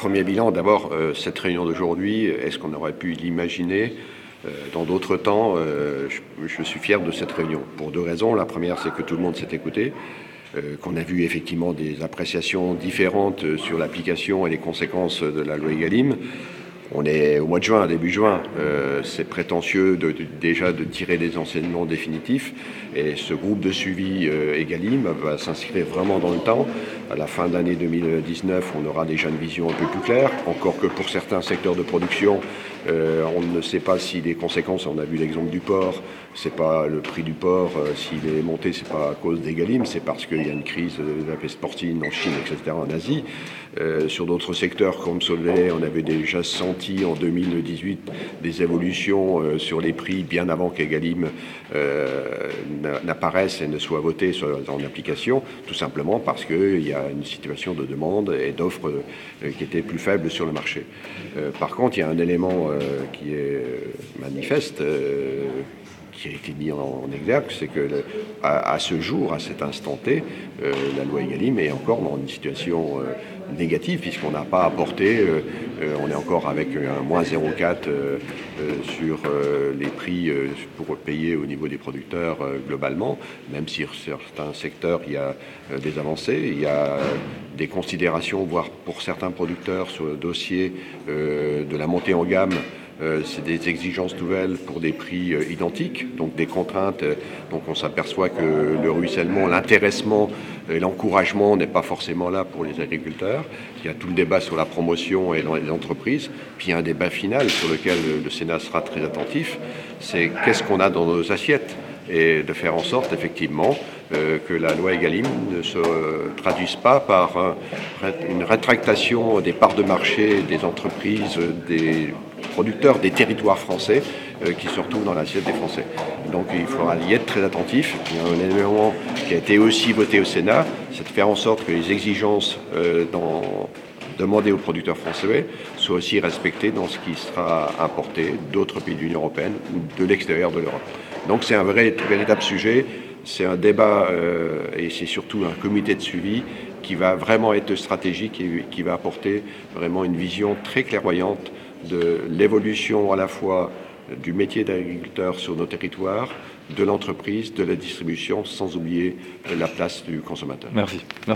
Premier bilan, d'abord, cette réunion d'aujourd'hui, est-ce qu'on aurait pu l'imaginer dans d'autres temps? Je suis fier de cette réunion pour deux raisons. La première, c'est que tout le monde s'est écouté, qu'on a vu effectivement des appréciations différentes sur l'application et les conséquences de la loi Egalim. On est au mois de juin, début juin, c'est prétentieux déjà de tirer des enseignements définitifs, et ce groupe de suivi Egalim va s'inscrire vraiment dans le temps. À la fin de l'année 2019, on aura déjà une vision un peu plus claire, encore que pour certains secteurs de production, on ne sait pas si les conséquences, on a vu l'exemple du porc, c'est pas le prix du porc, s'il est monté, c'est pas à cause d'Egalim, c'est parce qu'il y a une crise de la peste porcine en Chine, etc., en Asie. Sur d'autres secteurs comme sur le lait, on avait déjà senti en 2018 des évolutions sur les prix bien avant qu'Egalim n'apparaisse et ne soit voté en application, tout simplement parce qu'il y a une situation de demande et d'offre qui était plus faible sur le marché. Par contre, il y a un élément qui est manifeste, qui a été mis en exergue, c'est que à ce jour, à cet instant T, la loi Egalim est encore dans une situation négative, puisqu'on n'a pas apporté, on est encore avec un moins 0,4 sur les prix pour payer au niveau des producteurs globalement, même si sur certains secteurs il y a des avancées, il y a des considérations, voire pour certains producteurs sur le dossier de la montée en gamme. C'est des exigences nouvelles pour des prix identiques, donc des contraintes. Donc on s'aperçoit que le ruissellement, l'intéressement et l'encouragement n'est pas forcément là pour les agriculteurs. Il y a tout le débat sur la promotion et dans les entreprises. Puis il y a un débat final sur lequel le Sénat sera très attentif. C'est qu'est-ce qu'on a dans nos assiettes, et de faire en sorte effectivement que la loi Egalim ne se traduise pas par une rétractation des parts de marché des entreprises, des producteurs, des territoires français qui se retrouvent dans l'assiette des Français. Donc il faudra y être très attentif. Il y a un élément qui a été aussi voté au Sénat, c'est de faire en sorte que les exigences demandées aux producteurs français soient aussi respectées dans ce qui sera importé d'autres pays de l'Union européenne ou de l'extérieur de l'Europe. Donc c'est un véritable sujet, c'est un débat et c'est surtout un comité de suivi qui va vraiment être stratégique et qui va apporter vraiment une vision très clairvoyante de l'évolution à la fois du métier d'agriculteur sur nos territoires, de l'entreprise, de la distribution, sans oublier la place du consommateur. Merci. Merci.